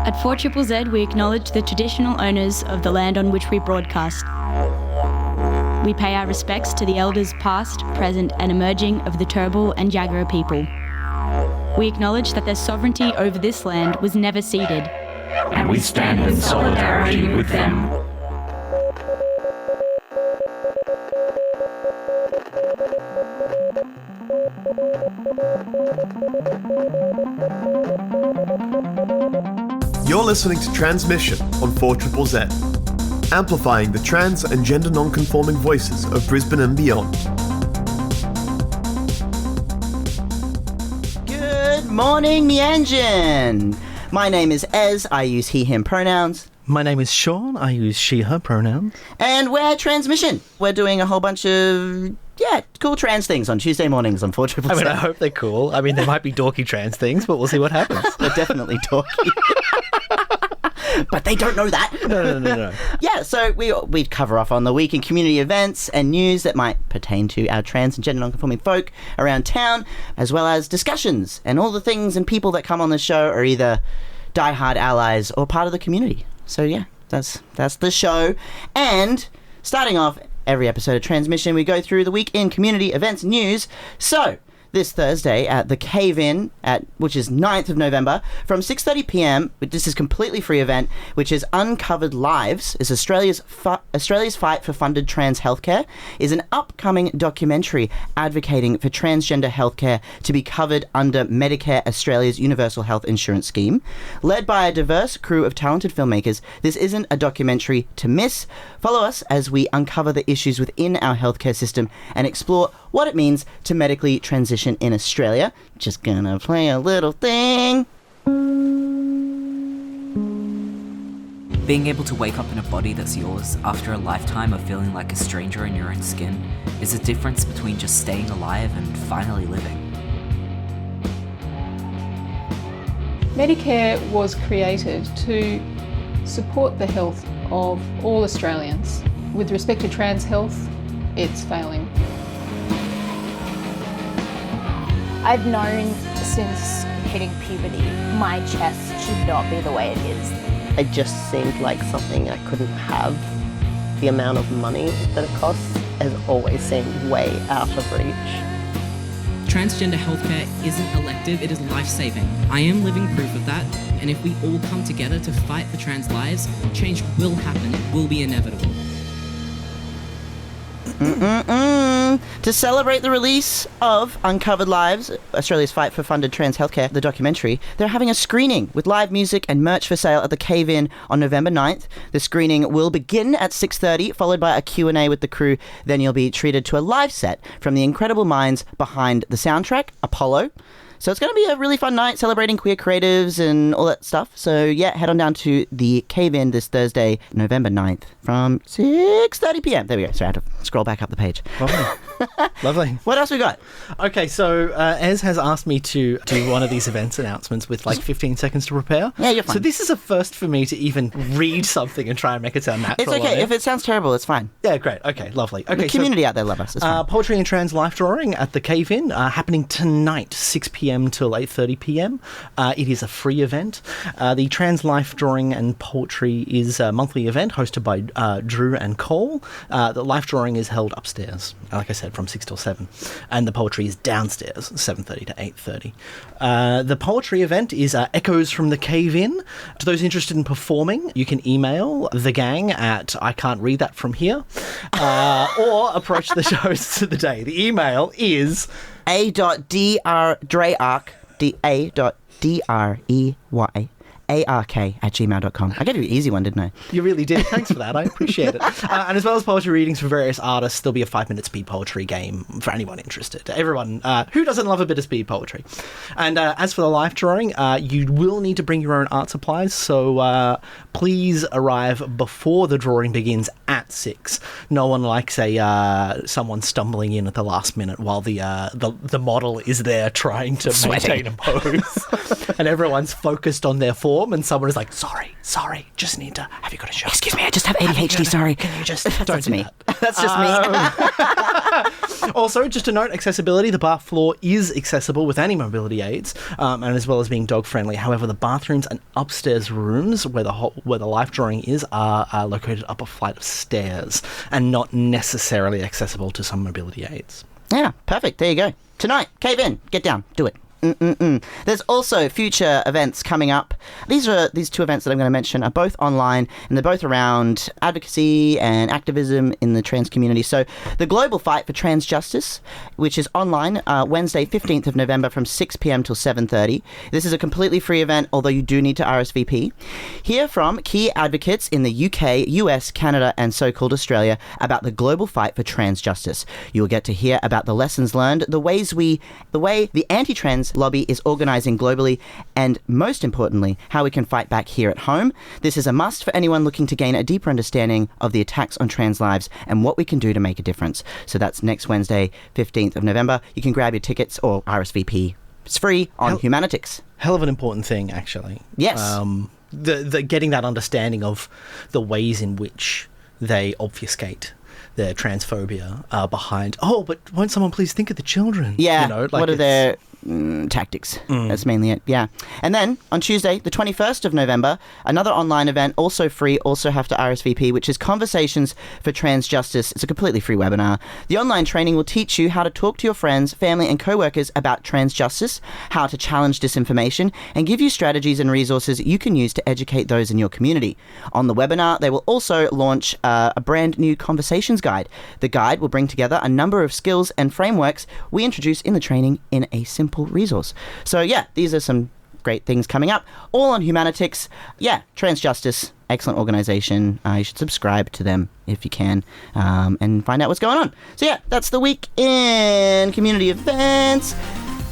At 4ZZZ, we acknowledge the traditional owners of the land on which we broadcast. We pay our respects to the elders past, present and emerging of the Turrbal and Jagera people. We acknowledge that their sovereignty over this land was never ceded. And we stand in solidarity with them. You're listening to Transmission on 4ZZZ, amplifying the trans and gender non-conforming voices of Brisbane and beyond. Good morning, me engine. My name is Ez. I use he, him pronouns. My name is Sean. I use she, her pronouns. And we're Transmission. We're doing a whole bunch of, cool trans things on Tuesday mornings on 4ZZZ. I mean, I hope they're cool. I mean, there might be dorky trans things, but we'll see what happens. They're definitely dorky. But they don't know that. No. Yeah, so we cover off on the week in community events and news that might pertain to our trans and gender non-conforming folk around town, as well as discussions and all the things and people that come on the show are either diehard allies or part of the community. So yeah, that's the show. And starting off every episode of Transmission, we go through the week in community events news. So this Thursday at the Cave-In, which is 9th of November, from 6:30pm, this is a completely free event, which is Uncovered Lives, is Australia's Fight for Funded Trans Healthcare, is an upcoming documentary advocating for transgender healthcare to be covered under Medicare Australia's Universal Health Insurance Scheme. Led by a diverse crew of talented filmmakers, this isn't a documentary to miss. Follow us as we uncover the issues within our healthcare system and explore what it means to medically transition in Australia. Just gonna play a little thing. Being able to wake up in a body that's yours after a lifetime of feeling like a stranger in your own skin is the difference between just staying alive and finally living. Medicare was created to support the health of all Australians. With respect to trans health, it's failing. I've known since hitting puberty, my chest should not be the way it is. It just seemed like something I couldn't have. The amount of money that it costs has always seemed way out of reach. Transgender healthcare isn't elective, it is life-saving. I am living proof of that, and if we all come together to fight for trans lives, change will happen, it will be inevitable. To celebrate the release of Uncovered Lives, Australia's Fight for Funded Trans Healthcare, the documentary, they're having a screening with live music and merch for sale at the Cave-In on November 9th. The screening will begin at 6:30, followed by a Q&A with the crew. Then you'll be treated to a live set from the incredible minds behind the soundtrack, Apollo. So it's going to be a really fun night celebrating queer creatives and all that stuff. So yeah, head on down to the Cave-In this Thursday, November 9th from 6:30pm. There we go. Sorry, I had to scroll back up the page. Lovely. What else we got? Okay, so Ez has asked me to do one of these events announcements with like 15 seconds to prepare. Yeah, you're fine. So this is a first for me to even read something and try and make it sound natural. It's okay. If it sounds terrible, it's fine. Yeah, great. Okay, lovely. Okay, the community out there love us. It's fine. Poetry and trans life drawing at the Cave-In, happening tonight, 6pm till 8:30pm. It is a free event. The Trans Life Drawing and Poetry is a monthly event hosted by Drew and Cole. The life drawing is held upstairs, like I said, from 6 till 7. And the poetry is downstairs, 7:30 to 8:30. The poetry event is Echoes from the Cave-In. To those interested in performing, you can email the gang at I can't read that from here, or approach the shows to the day. The email is a.dreyark@gmail.com. I gave you an easy one, didn't I? You really did. Thanks for that. I appreciate it. And as well as poetry readings for various artists, there'll be a 5-minute speed poetry game for anyone interested. Everyone who doesn't love a bit of speed poetry. And as for the life drawing, you will need to bring your own art supplies, so please arrive before the drawing begins at 6. No one likes someone stumbling in at the last minute while the model is there trying to maintain a pose. And everyone's focused on their form and someone is like, sorry, just need to, have you got a shot? Excuse me, I just have ADHD, sorry. Can you just, don't That's do me. that. That's just me. Also, just a note, accessibility, the bath floor is accessible with any mobility aids, and as well as being dog friendly. However, the bathrooms and upstairs rooms where the life drawing is are located up a flight of stairs and not necessarily accessible to some mobility aids. Yeah, perfect. There you go. Tonight, cave in, get down, do it. There's also future events coming up. These two events that I'm going to mention are both online, and they're both around advocacy and activism in the trans community. So the Global Fight for Trans Justice, which is online, Wednesday 15th of November from 6 p.m. till 7:30. This is a completely free event, although you do need to RSVP. Hear from key advocates in the UK, US, Canada, and so-called Australia about the global fight for trans justice. You'll get to hear about the lessons learned, the way the anti-trans lobby is organising globally, and most importantly, how we can fight back here at home. This is a must for anyone looking to gain a deeper understanding of the attacks on trans lives and what we can do to make a difference. So that's next Wednesday, 15th of November. You can grab your tickets or RSVP. It's free on Humanitics. Hell of an important thing, actually. Yes. The getting that understanding of the ways in which they obfuscate their transphobia behind, but won't someone please think of the children? Yeah, you know, like what are their tactics? That's mainly it, yeah. And then on Tuesday, the 21st of November, another online event, also free, also have to RSVP, which is Conversations for Trans Justice. It's a completely free webinar. The online training will teach you how to talk to your friends, family and co-workers about trans justice, how to challenge disinformation, and give you strategies and resources you can use to educate those in your community. On the webinar, they will also launch a brand new conversations guide. The guide will bring together a number of skills and frameworks we introduce in the training in a simple resource. So yeah, these are some great things coming up, all on Humanitics. Yeah, Trans Justice, excellent organisation. You should subscribe to them if you can, and find out what's going on. So yeah, that's the week in community events,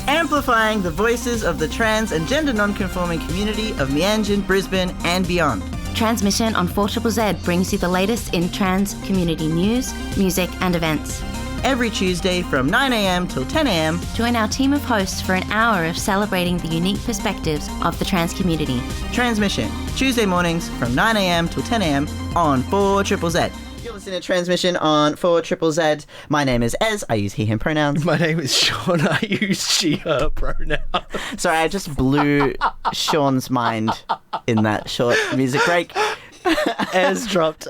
amplifying the voices of the trans and gender non-conforming community of Meanjin, Brisbane and beyond. Transmission on 4ZZZ brings you the latest in trans community news, music and events. Every Tuesday from 9am till 10am. Join our team of hosts for an hour of celebrating the unique perspectives of the trans community. Transmission, Tuesday mornings from 9am till 10am on 4ZZZ. You're listening to Transmission on 4ZZZ. My name is Ez. I use he, him pronouns. My name is Sean. I use she, her pronouns. Sorry, I just blew Sean's mind in that short music break. Ez dropped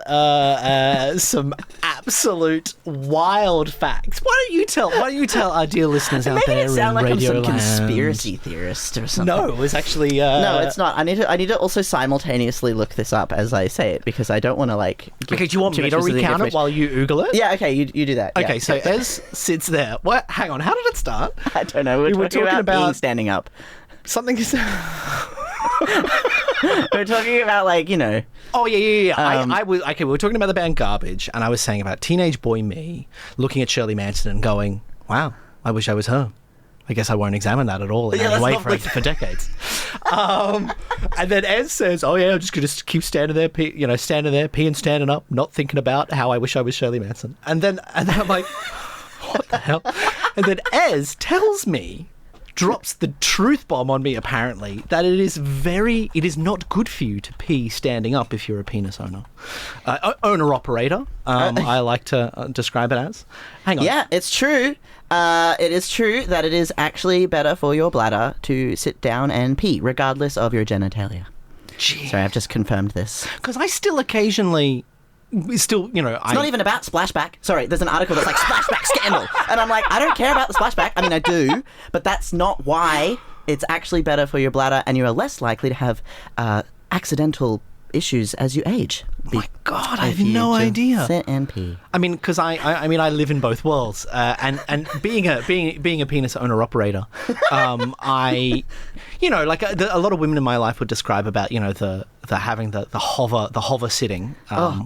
some absolute wild facts. Why don't you tell our dear listeners out there in sound like Radio I'm some Land? conspiracy theorist or something. No, it was actually no, it's not. I need to also simultaneously look this up as I say it, because I don't want to Okay, do you want me to recount it while you Google it? Yeah, okay, you do that. Okay, yeah. so Ez sits there. What? Hang on, how did it start? I don't know. We were talking about being standing up. Something is. We're talking about, like, you know. Oh yeah. We were talking about the band Garbage, and I was saying about teenage boy me looking at Shirley Manson and going, "Wow, I wish I was her." I guess I won't examine that at all in any way for decades. And then Ez says, "Oh yeah, I'm just gonna keep standing there, peeing, standing up, not thinking about how I wish I was Shirley Manson." And then I'm like, "What the hell?" And then Ez tells me. Drops the truth bomb on me, apparently, that it is not good for you to pee standing up if you're a penis owner. Owner-operator, I like to describe it as. Hang on. Yeah, it's true. It is true that it is actually better for your bladder to sit down and pee, regardless of your genitalia. Jeez. Sorry, I've just confirmed this. Because I still occasionally... It's not even about splashback. Sorry, there's an article that's like splashback scandal, and I'm like, I don't care about the splashback. I mean, I do, but that's not why. It's actually better for your bladder, and you are less likely to have accidental issues as you age. Oh my God, I have no idea. Sit and pee. I mean, because I live in both worlds, and being a penis owner operator, a lot of women in my life would describe about the having the hover sitting,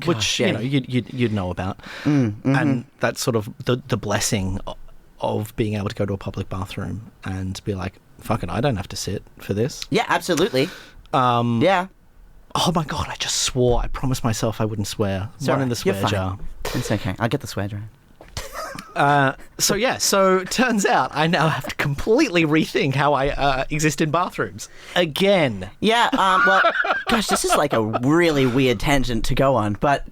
which you'd know about, and that's sort of the blessing of being able to go to a public bathroom and be like, fuck it, I don't have to sit for this. Yeah, absolutely. Yeah. Oh my God, I just swore. I promised myself I wouldn't swear. One in the swear jar. It's okay. I'll get the swear jar. So turns out I now have to completely rethink how I exist in bathrooms again. Yeah, well, gosh, this is like a really weird tangent to go on, but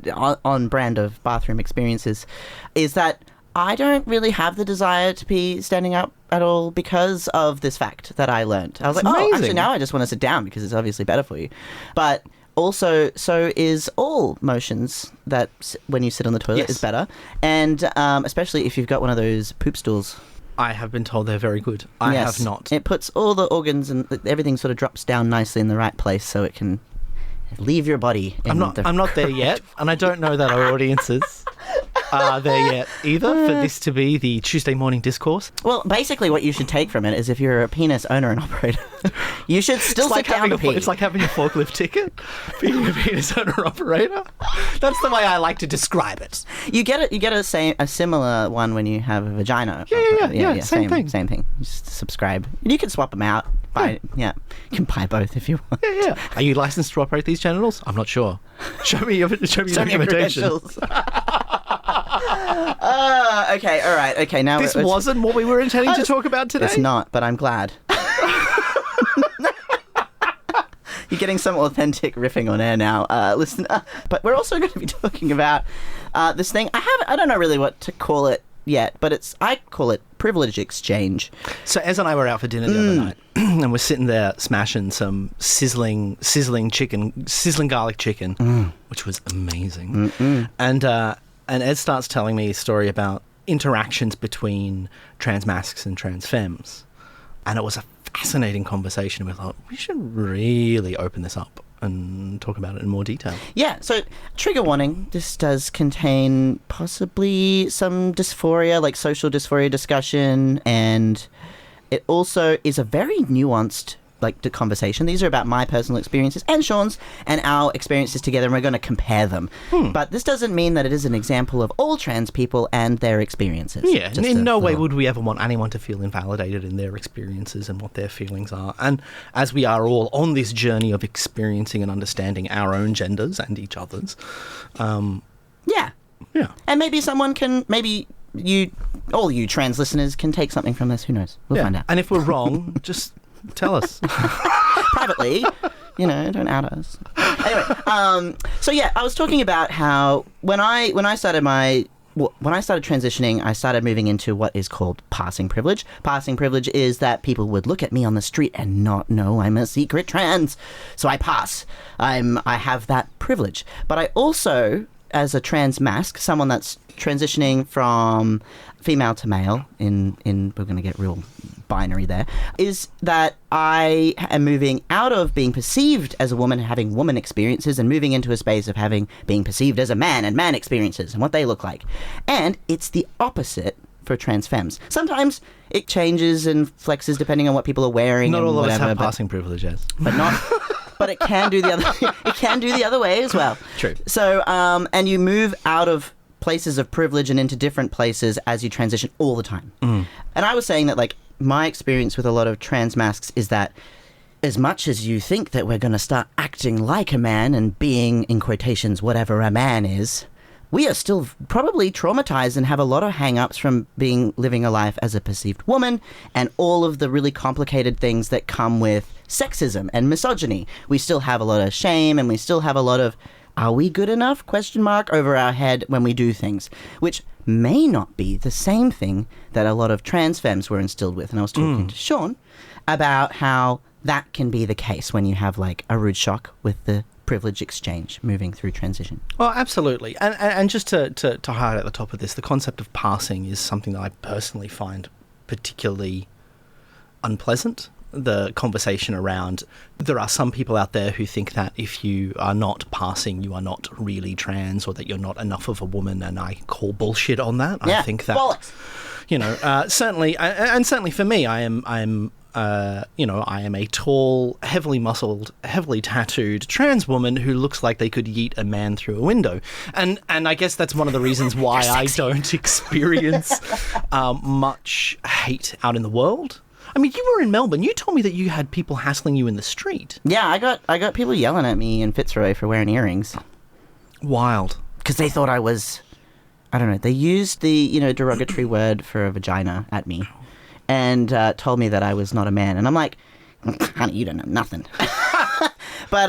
on brand of bathroom experiences, is that I don't really have the desire to be standing up at all because of this fact that I learned. I was like, amazing. oh, actually now I just want to sit down because it's obviously better for you. But also, so is all motions that when you sit on the toilet is better. And especially if you've got one of those poop stools. I have been told they're very good. I have not. It puts all the organs and everything sort of drops down nicely in the right place so it can leave your body. I'm not there yet, and I don't know that our audiences are there yet either for this to be the Tuesday morning discourse. Well, basically what you should take from it is if you're a penis owner and operator, you should still sit down to pee. It's like having a forklift ticket, being a penis owner operator. That's the way I like to describe it. You get a similar one when you have a vagina. Yeah, same thing. Same thing. You just subscribe. And you can swap them out. You can buy both if you want. Yeah. Are you licensed to operate these genitals? I'm not sure. Show me your credentials. Okay, all right. Okay, now this wasn't what we were intending to talk about today. It's not, but I'm glad. You're getting some authentic riffing on air now, listener. But we're also going to be talking about this thing. I don't know really what to call it yet, but I call it privilege exchange. So Ez and I were out for dinner the other night, and we're sitting there smashing some sizzling garlic chicken, which was amazing. And Ez starts telling me a story about interactions between trans mascs and trans femmes, and it was a fascinating conversation. We thought we should really open this up and talk about it in more detail. Yeah, so trigger warning, this does contain possibly some dysphoria, like social dysphoria discussion, and it also is a very nuanced the conversation. These are about my personal experiences and Sean's and our experiences together, and we're going to compare them. But this doesn't mean that it is an example of all trans people and their experiences. Yeah, in no way would we ever want anyone to feel invalidated in their experiences and what their feelings are. And as we are all on this journey of experiencing and understanding our own genders and each other's, yeah. And maybe all you trans listeners can take something from this. Who knows? We'll find out. And if we're wrong, just tell us privately, don't out us. Anyway, I was talking about how when I started transitioning, I started moving into what is called passing privilege. Passing privilege is that people would look at me on the street and not know I'm a secret trans, so I pass. I have that privilege, but I also, as a trans masc, someone that's transitioning from female to male, in we're going to get real binary there, is that I am moving out of being perceived as a woman and having woman experiences and moving into a space of being perceived as a man and man experiences and what they look like. And it's the opposite for trans femmes. Sometimes it changes and flexes depending on what people are wearing. Not all of us have passing privileges, but not. But it can do the other. It can do the other way as well. True. So, and you move out of places of privilege and into different places as you transition all the time. And I was saying that my experience with a lot of trans mascs is that as much as you think that we're going to start acting like a man and being, in quotations, whatever a man is, we are still probably traumatized and have a lot of hang-ups from living a life as a perceived woman and all of the really complicated things that come with sexism and misogyny. We still have a lot of shame, and we still have a lot of "are we good enough?" over our head when we do things, which may not be the same thing that a lot of trans femmes were instilled with. And I was talking to Sean about how that can be the case when you have a rude shock with the privilege exchange moving through transition. Oh, absolutely. And just to highlight at the top of this, the concept of passing is something that I personally find particularly unpleasant. The conversation around, there are some people out there who think that if you are not passing, you are not really trans, or that you're not enough of a woman, and I call bullshit on that. Yeah, I think that, bollocks. certainly for me, I am a tall, heavily muscled, heavily tattooed trans woman who looks like they could yeet a man through a window. And I guess that's one of the reasons why I don't experience much hate out in the world. I mean, you were in Melbourne. You told me that you had people hassling you in the street. Yeah, I got people yelling at me in Fitzroy for wearing earrings. Wild. Because they thought I was I don't know, they used the, derogatory word for a vagina at me and told me that I was not a man. And I'm like, honey, you don't know nothing. But,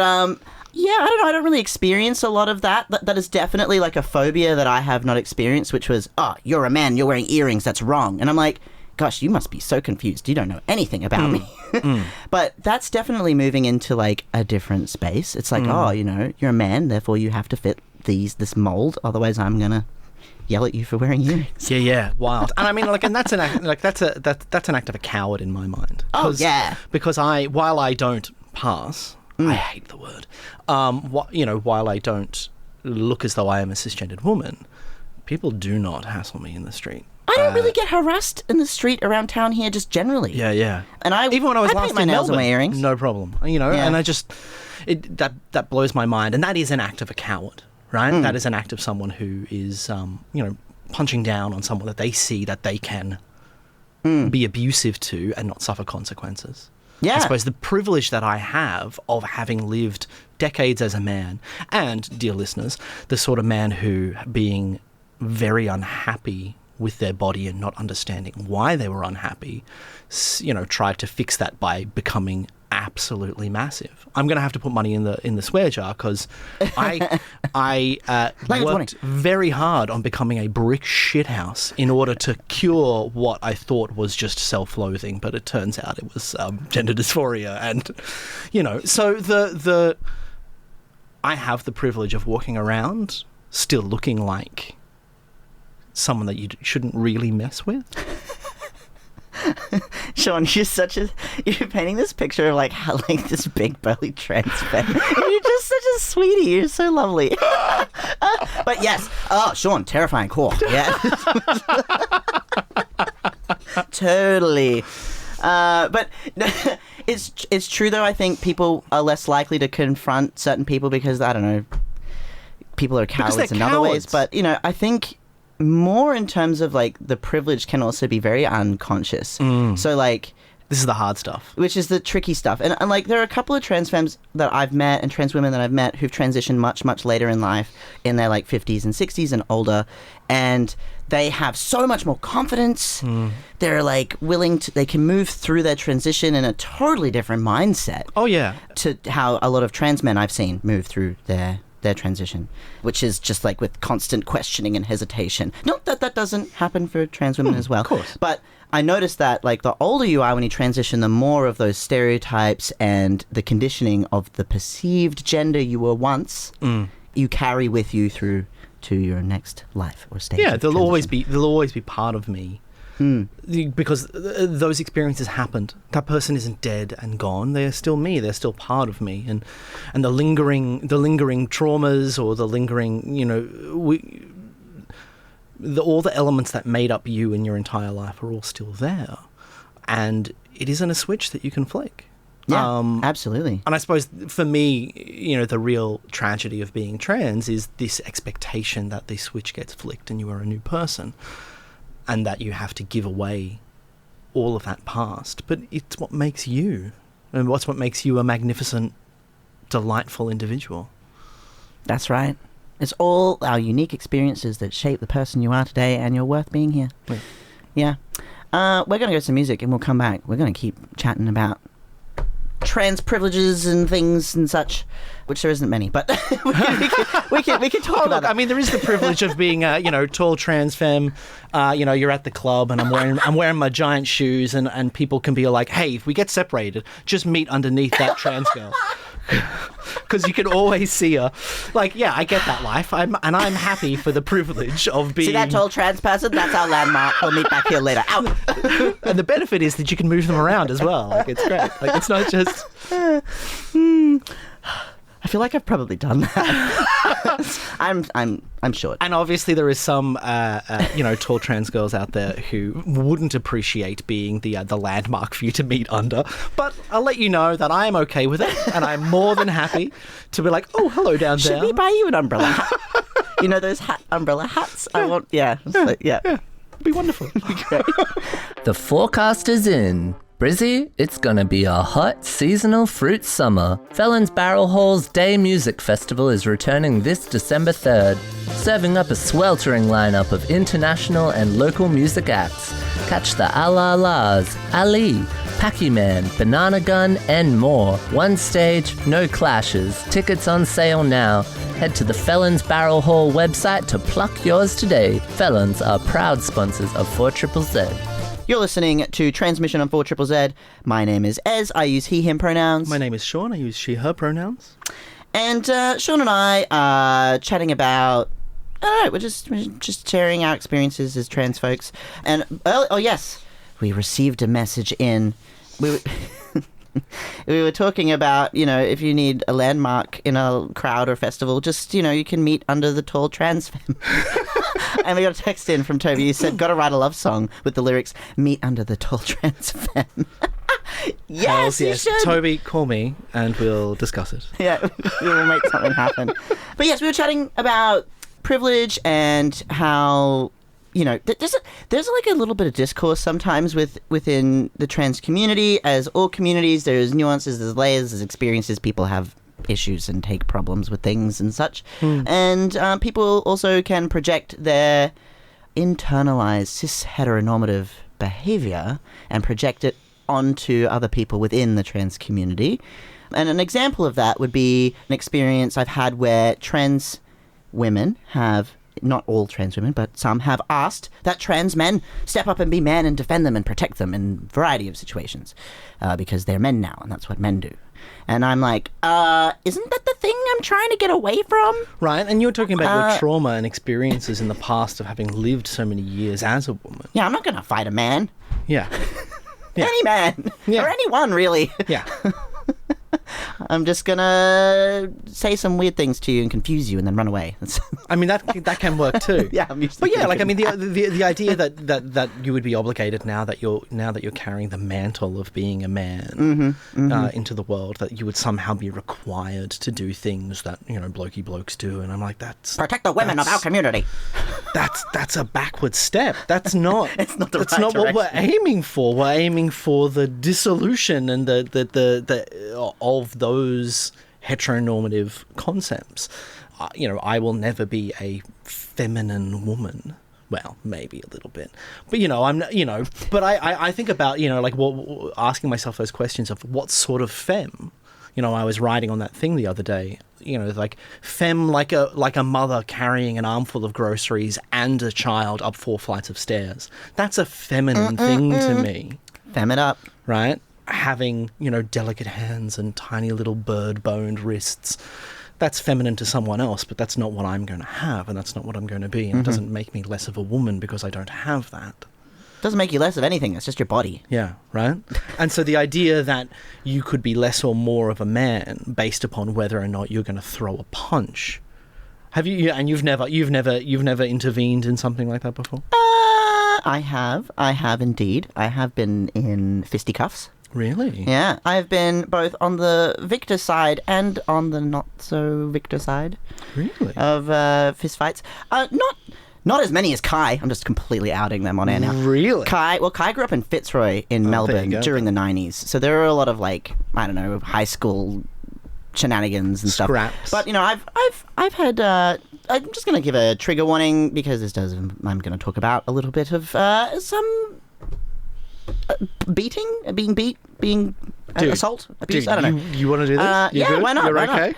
yeah, I don't know. I don't really experience a lot of that. That is definitely like a phobia that I have not experienced, which was, oh, you're a man, you're wearing earrings, that's wrong. And I'm like, gosh, you must be so confused. You don't know anything about me. But that's definitely moving into like a different space. It's like, oh, you're a man, therefore you have to fit this mold. Otherwise, I'm gonna yell at you for wearing earrings. Yeah, wild. And I mean, and that's an act, that's an act of a coward in my mind. Oh yeah, because while I don't pass, I hate the word. While I don't look as though I am a cisgendered woman, people do not hassle me in the street. I don't really get harassed in the street around town here, just generally. Yeah. And even when I was last my in nails Melbourne, and my earrings, no problem. And I just that blows my mind, and that is an act of a coward, right? That is an act of someone who is, punching down on someone that they see that they can be abusive to and not suffer consequences. Yeah. I suppose the privilege that I have of having lived decades as a man, and, dear listeners, the sort of man who, being very unhappy with their body and not understanding why they were unhappy, tried to fix that by becoming absolutely massive. I'm going to have to put money in the swear jar because I worked very hard on becoming a brick shithouse in order to cure what I thought was just self-loathing, but it turns out it was gender dysphoria, and so I have the privilege of walking around still looking like someone that you shouldn't really mess with. Sean, you're painting this picture of how this big burly trans man. You're just such a sweetie. You're so lovely. But yes, Sean, terrifying, cool. Yeah, totally. But it's true though. I think people are less likely to confront certain people because I don't know, people are cowards in other ways. But I think more in terms of the privilege can also be very unconscious. So this is the hard stuff, which is the tricky stuff. And there are a couple of trans femmes that I've met and trans women that I've met who've transitioned much later in life, in their 50s and 60s and older, and they have so much more confidence. They're willing to, they can move through their transition in a totally different mindset. Oh yeah, to how a lot of trans men I've seen move through their transition, which is just with constant questioning and hesitation. Not that doesn't happen for trans women as well, of course. But I noticed that the older you are when you transition, the more of those stereotypes and the conditioning of the perceived gender you were once, you carry with you through to your next life or stage. Yeah, they'll always be part of me. Because those experiences happened. That person isn't dead and gone. They are still me. They're still part of me. And the lingering traumas or the lingering, all the elements that made up you in your entire life are all still there. And it isn't a switch that you can flick. Yeah, absolutely. And I suppose for me, the real tragedy of being trans is this expectation that the switch gets flicked and you are a new person. And that you have to give away all of that past. But it's what makes you. And what makes you a magnificent, delightful individual. That's right. It's all our unique experiences that shape the person you are today, and you're worth being here. Yeah. We're going to go to some music and we'll come back. We're going to keep chatting about trans privileges and things and such, which there isn't many, but we can talk about that. I mean, there is the privilege of being tall trans femme. You're at the club and I'm wearing my giant shoes and people can be like, hey, if we get separated, just meet underneath that trans girl. Because you can always see her. I get that life. I'm happy for the privilege of being... See that tall trans person? That's our landmark. We'll meet back here later. Out. And the benefit is that you can move them around as well. It's great. It's not just... I feel like I've probably done that. I'm short. And obviously there is some tall trans girls out there who wouldn't appreciate being the landmark for you to meet under. But I'll let you know that I am okay with it, and I'm more than happy to be like, oh, hello down there. Should we buy you an umbrella hat? Those umbrella hats? I want, yeah. It'd be wonderful. It'd be great. The forecast is in. Brizzy, it's gonna be a hot seasonal fruit summer. Felons Barrel Hall's Day Music Festival is returning this December 3rd. serving up a sweltering lineup of international and local music acts. Catch the Alalas, Ali, Packy Man, Banana Gun, and more. One stage, no clashes. Tickets on sale now. Head to the Felons Barrel Hall website to pluck yours today. Felons are proud sponsors of 4ZZZ. You're listening to Transmission on 4ZZZ. My name is Ez. I use he, him pronouns. My name is Sean. I use she, her pronouns. And Sean and I are chatting about... we're just sharing our experiences as trans folks. And, yes, we received a message in... We were talking about, if you need a landmark in a crowd or festival, just, you can meet under the tall trans femme. And we got a text in from Toby who said, gotta write a love song with the lyrics, meet under the tall trans femme. Yes, you should. Toby, call me and we'll discuss it. Yeah, we will make something happen. But yes, we were chatting about privilege and how... there's like a little bit of discourse sometimes within the trans community. As all communities, there's nuances, there's layers, there's experiences. People have issues and take problems with things and such. And people also can project their internalized cis heteronormative behavior and project it onto other people within the trans community. And an example of that would be an experience I've had where trans women have... not all trans women, but some have asked that trans men step up and be men and defend them and protect them in a variety of situations because they're men now and that's what men do. And I'm like, isn't that the thing I'm trying to get away from? Right, and you were talking about your trauma and experiences in the past of having lived so many years as a woman. Yeah, I'm not going to fight a man. Yeah. Any man. Yeah. Or anyone, really. Yeah. I'm just gonna say some weird things to you and confuse you and then run away. I mean, that can work too. Yeah, I'm used to. But yeah, like I mean, the idea that you would be obligated now that you're carrying the mantle of being a man into the world, that you would somehow be required to do things that blokey blokes do, and I'm like, that's protect the women of our community. That's a backward step. That's not. It's not the That's right not direction. what we're aiming for. We're aiming for the dissolution and the of those heteronormative concepts. I will never be a feminine woman. Well, maybe a little bit, but but I think about asking myself those questions of what sort of femme. I was writing on that thing the other day. Like femme, like a mother carrying an armful of groceries and a child up 4 flights of stairs. That's a feminine thing to me. Femme it up, right? Having, delicate hands and tiny little bird-boned wrists. That's feminine to someone else, but that's not what I'm going to have, and that's not what I'm going to be. And it doesn't make me less of a woman because I don't have that. Doesn't make you less of anything. It's just your body. Yeah, right? And so the idea that you could be less or more of a man based upon whether or not you're going to throw a punch. Have you? And you've never intervened in something like that before? I have indeed. I have been in fisticuffs. Really? Yeah, I've been both on the victor side and on the not so victor side. Really? Of fist fights. Not as many as Kai. I'm just completely outing them on air now. Really? Kai grew up in Fitzroy in Melbourne during the 90s. So there are a lot of high school shenanigans and Scraps. Stuff. But I've had I'm just going to give a trigger warning because I'm going to talk about a little bit of some being assault, abuse. I don't know. You want to do this? Yeah, why not? You're why okay?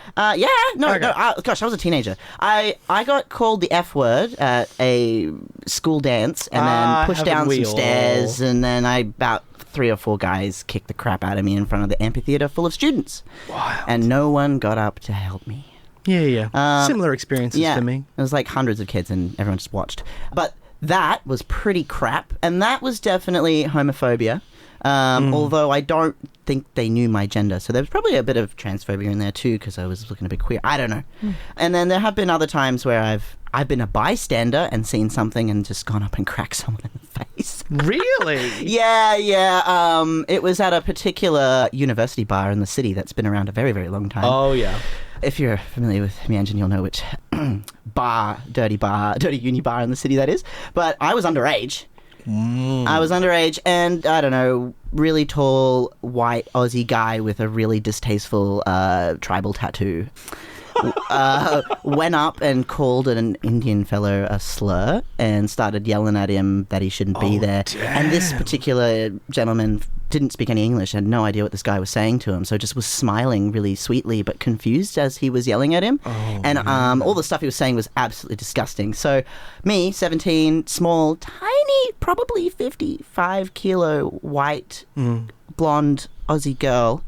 Not? Gosh, I was a teenager. I got called the F word at a school dance and then pushed down some stairs, and then about 3 or 4 guys kicked the crap out of me in front of the amphitheater full of students. Wild. And no one got up to help me. Yeah. Similar experiences for me. It was like hundreds of kids and everyone just watched. But that was pretty crap, and that was definitely homophobia. Although I don't think they knew my gender, so there was probably a bit of transphobia in there too because I was looking a bit queer. I don't know. And then there have been other times where I've been a bystander and seen something and just gone up and cracked someone in the face. Really? Yeah. It was at a particular university bar in the city that's been around a very, very long time. Oh yeah. If you're familiar with Meanjin, you'll know which dirty uni bar in the city that is. But I was underage. I was underage, and I don't know, really tall, white Aussie guy with a really distasteful tribal tattoo. went up and called an Indian fellow a slur and started yelling at him that he shouldn't be there. Damn. And this particular gentleman didn't speak any English, had no idea what this guy was saying to him, so just was smiling really sweetly but confused as he was yelling at him. All the stuff he was saying was absolutely disgusting. So me, 17, small, tiny, probably 55 kilo white blonde Aussie girl,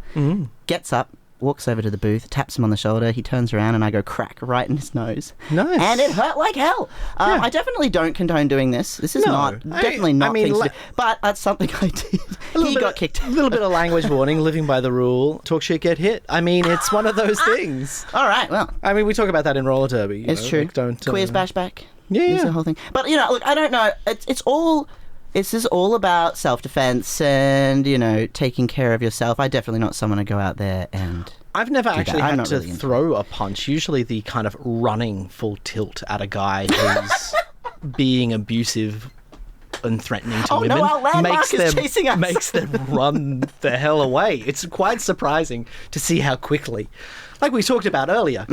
gets up, walks over to the booth, taps him on the shoulder, he turns around and I go crack right in his nose. Nice. And it hurt like hell. I definitely don't condone doing this. This is definitely not things to do. But that's something I did. He got kicked. A little bit of language warning, living by the rule, talk shit, get hit. I mean, it's one of those things. All right, well. I mean, we talk about that in roller derby. It's true. Like, don't, Queers bash back. Yeah. It's the whole thing. But, look, I don't know. This is all about self-defense and, taking care of yourself. I'm definitely not someone to go out there and... I've never actually had to really throw a punch. Usually the kind of running full tilt at a guy who's being abusive and threatening to women our landmark is chasing us. makes them run the hell away. It's quite surprising to see how quickly, like we talked about earlier,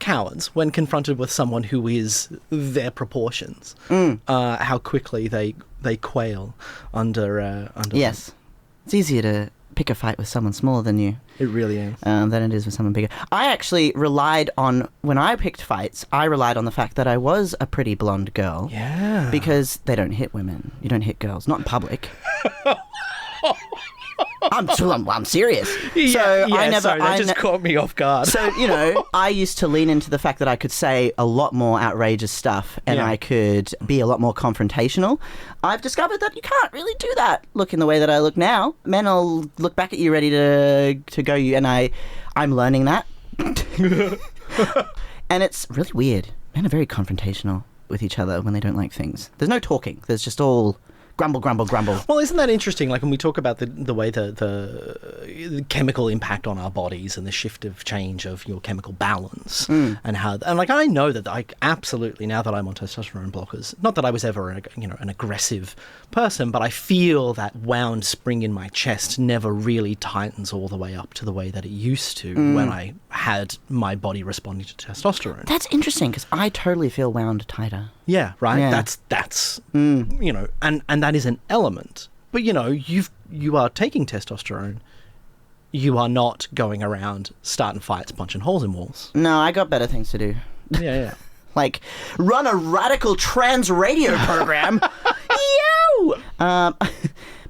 cowards, when confronted with someone who is their proportions, how quickly they quail under Yes. them. It's easier to pick a fight with someone smaller than you. It really is. Than it is with someone bigger. I actually relied on, when I picked fights, I relied on the fact that I was a pretty blonde girl. Yeah. Because they don't hit women. You don't hit girls. Not in public. I'm serious. That just caught me off guard. So, I used to lean into the fact that I could say a lot more outrageous stuff and I could be a lot more confrontational. I've discovered that you can't really do that looking the way that I look now. Men will look back at you ready to go you, and I'm learning that. And it's really weird. Men are very confrontational with each other when they don't like things. There's no talking. There's just all... grumble, grumble, grumble. Well, isn't that interesting? Like when we talk about the way the chemical impact on our bodies and the shift of change of your chemical balance and how, and like I know that I absolutely, now that I'm on testosterone blockers, not that I was ever an aggressive person, but I feel that wound spring in my chest never really tightens all the way up to the way that it used to when I had my body responding to testosterone. That's interesting because I totally feel wound tighter. Yeah, right. Yeah. That's and that is an element. But you are taking testosterone. You are not going around starting fights, punching holes in walls. No, I got better things to do. Yeah. Like run a radical trans radio program. Yo!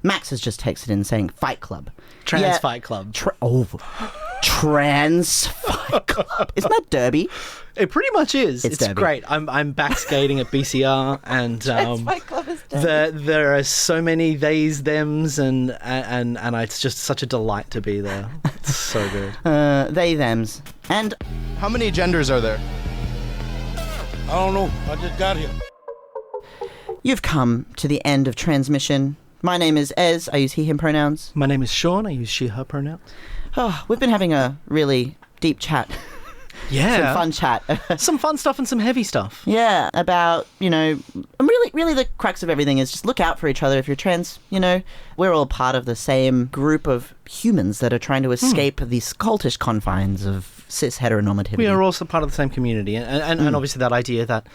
Max has just texted in saying Fight Club. Trans Fight Club. Trans Fight Club. Isn't that Derby? It pretty much is. It's Derby. Great. I'm back skating at BCR, and Fight Club is Derby. there are so many theys, thems, and it's just such a delight to be there. It's so good. They, thems. And how many genders are there? I don't know. I just got here. You've come to the end of transmission. My name is Ez. I use he, him pronouns. My name is Sean. I use she, her pronouns. Oh, we've been having a really deep chat. Yeah. Some fun chat. Some fun stuff and some heavy stuff. Yeah, about, really the crux of everything is just look out for each other. If you're trans, we're all part of the same group of humans that are trying to escape these cultish confines of cis heteronormativity. We are also part of the same community. And obviously that idea that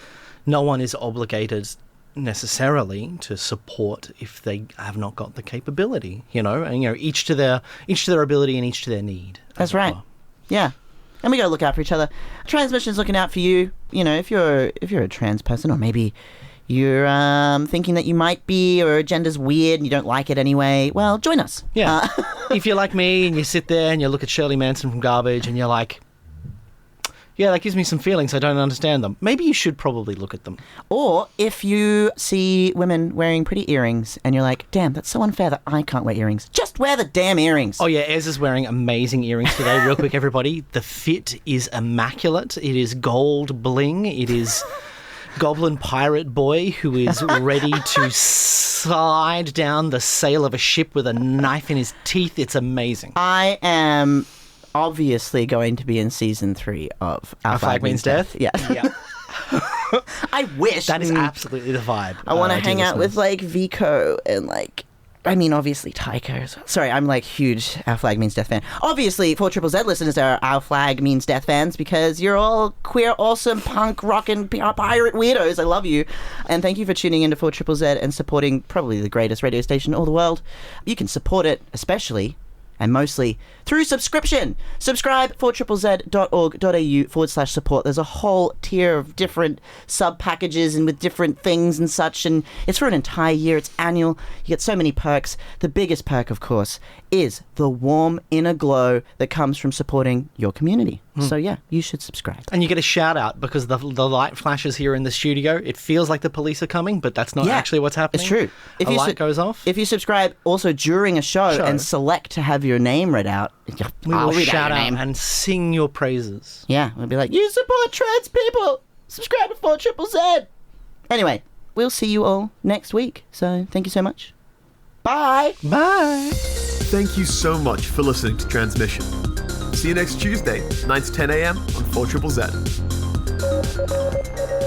no one is obligated necessarily to support if they have not got the capability, and each to their ability and each to their need. That's right. Yeah. And we gotta look out for each other. Transmission's looking out for you. If you're a trans person, or maybe you're thinking that you might be, or gender's weird and you don't like it anyway, well, join us. Yeah. If you're like me and you sit there and you look at Shirley Manson from Garbage and you're like, yeah, that gives me some feelings. I don't understand them. Maybe you should probably look at them. Or if you see women wearing pretty earrings and you're like, damn, that's so unfair that I can't wear earrings. Just wear the damn earrings. Oh, yeah, Ez is wearing amazing earrings today. Real quick, everybody. The fit is immaculate. It is gold bling. It is Goblin Pirate Boy who is ready to slide down the sail of a ship with a knife in his teeth. It's amazing. I am... obviously going to be in season 3 of Our Flag Means Death. Yeah. I wish. That is absolutely the vibe. I want to hang out with Vico and I mean, obviously, Taika. Sorry, I'm like huge Our Flag Means Death fan. Obviously, 4ZZZ listeners are Our Flag Means Death fans because you're all queer, awesome, punk, rockin' pirate weirdos. I love you. And thank you for tuning into 4ZZZ and supporting probably the greatest radio station in all the world. You can support it, especially and mostly through subscription. Subscribe 4ZZZ.org.au/support. There's a whole tier of different sub packages and with different things and such, and it's for an entire year. It's annual. You get so many perks. The biggest perk, of course, is the warm inner glow that comes from supporting your community. So yeah, you should subscribe. And you get a shout out because the light flashes here in the studio. It feels like the police are coming, but that's not actually what's happening. It's true. If a light goes off. If you subscribe also during a show and select to have your name read out, we will shout out and sing your praises. Yeah, we'll be like, you support trans people. Subscribe to 4ZZZ. Anyway, we'll see you all next week. So thank you so much. Bye. Bye. Thank you so much for listening to Transmission. See you next Tuesday, 9 to 10 a.m. on 4ZZZ.